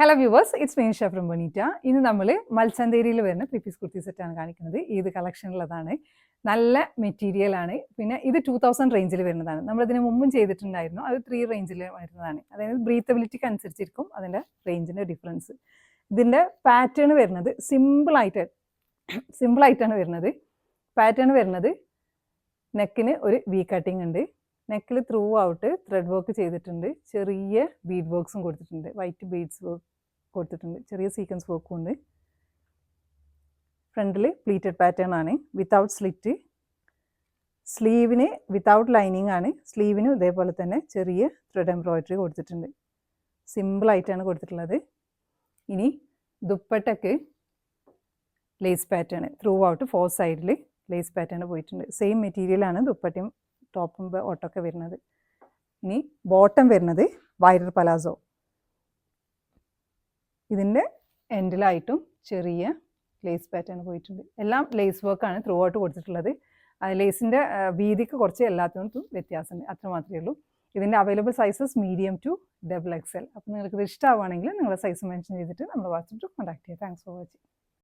Hello viewers, it's Meenisha from Bonita. ഇന്ന് നമ്മൾ മൽച്ചന്തേരിയിൽ വരുന്ന ത്രീ പീസ് കുർത്തി സെറ്റാണ് കാണിക്കുന്നത്. ഇത് കളക്ഷനുള്ളതാണ്, നല്ല മെറ്റീരിയൽ ആണ്. പിന്നെ ഇത് 2000 റേഞ്ചിൽ വരുന്നതാണ്. നമ്മളിതിന് മുമ്പും ചെയ്തിട്ടുണ്ടായിരുന്നു, അത് 3 റേഞ്ചിൽ വരുന്നതാണ്. അതായത് ബ്രീത്തബിലിറ്റിക്ക് അനുസരിച്ചിരിക്കും അതിൻ്റെ റേഞ്ചിൻ്റെ ഡിഫറൻസ്. ഇതിൻ്റെ പാറ്റേൺ വരുന്നത് സിമ്പിളായിട്ടാണ് വരുന്നത്. പാറ്റേൺ വരുന്നത് നെക്കിന് ഒരു വി കട്ടിങ് ഉണ്ട്, നെക്കിൽ ത്രൂ ഔട്ട് ത്രെഡ് വർക്ക് ചെയ്തിട്ടുണ്ട്, ചെറിയ ബീഡ് വർക്ക്സും കൊടുത്തിട്ടുണ്ട്, വൈറ്റ് ബീഡ്സ് വർക്ക് കൊടുത്തിട്ടുണ്ട്, ചെറിയ സീക്വൻസ് വർക്കും ഉണ്ട്. ഫ്രണ്ടിൽ പ്ലീറ്റഡ് പാറ്റേൺ ആണ്, വിത്തൗട്ട് സ്ലിറ്റ്. സ്ലീവിന് വിത്തൗട്ട് ലൈനിങ് ആണ്, സ്ലീവിനും ഇതേപോലെ തന്നെ ചെറിയ ത്രെഡ് എംബ്രോയിഡറി കൊടുത്തിട്ടുണ്ട്. സിമ്പിളായിട്ടാണ് കൊടുത്തിട്ടുള്ളത്. ഇനി ദുപ്പട്ടയ്ക്ക് ലേസ് പാറ്റേൺ ത്രൂ ഔട്ട് 4 സൈഡിൽ ലേസ് പാറ്റേൺ പോയിട്ടുണ്ട്. സെയിം മെറ്റീരിയലാണ് ദുപ്പട്ടയും ടോപ്പും ഓട്ടൊക്കെ വരുന്നത്. ഇനി ബോട്ടം വരുന്നത് വൈഡർ പലാസോ. ഇതിൻ്റെ എൻഡിലായിട്ടും ചെറിയ ലേസ് പാറ്റേൺ പോയിട്ടുണ്ട്. എല്ലാം ലേസ് വർക്കാണ് ത്രൂ ഔട്ട് കൊടുത്തിട്ടുള്ളത്. ലേസിൻ്റെ വീതിക്ക് കുറച്ച് എല്ലാത്തിനും വ്യത്യാസമുണ്ട്, അത്ര മാത്രമേ ഉള്ളൂ. ഇതിൻ്റെ available sizes medium to XXL. അപ്പോൾ നിങ്ങൾക്ക് ഇത് ഇഷ്ടമാവുകയാണെങ്കിൽ നിങ്ങളുടെ സൈസ് മെൻഷൻ ചെയ്തിട്ട് നമ്മൾ വാട്സപ്പിൽ കോൺടാക്ട് ചെയ്യുക. Thanks for watching.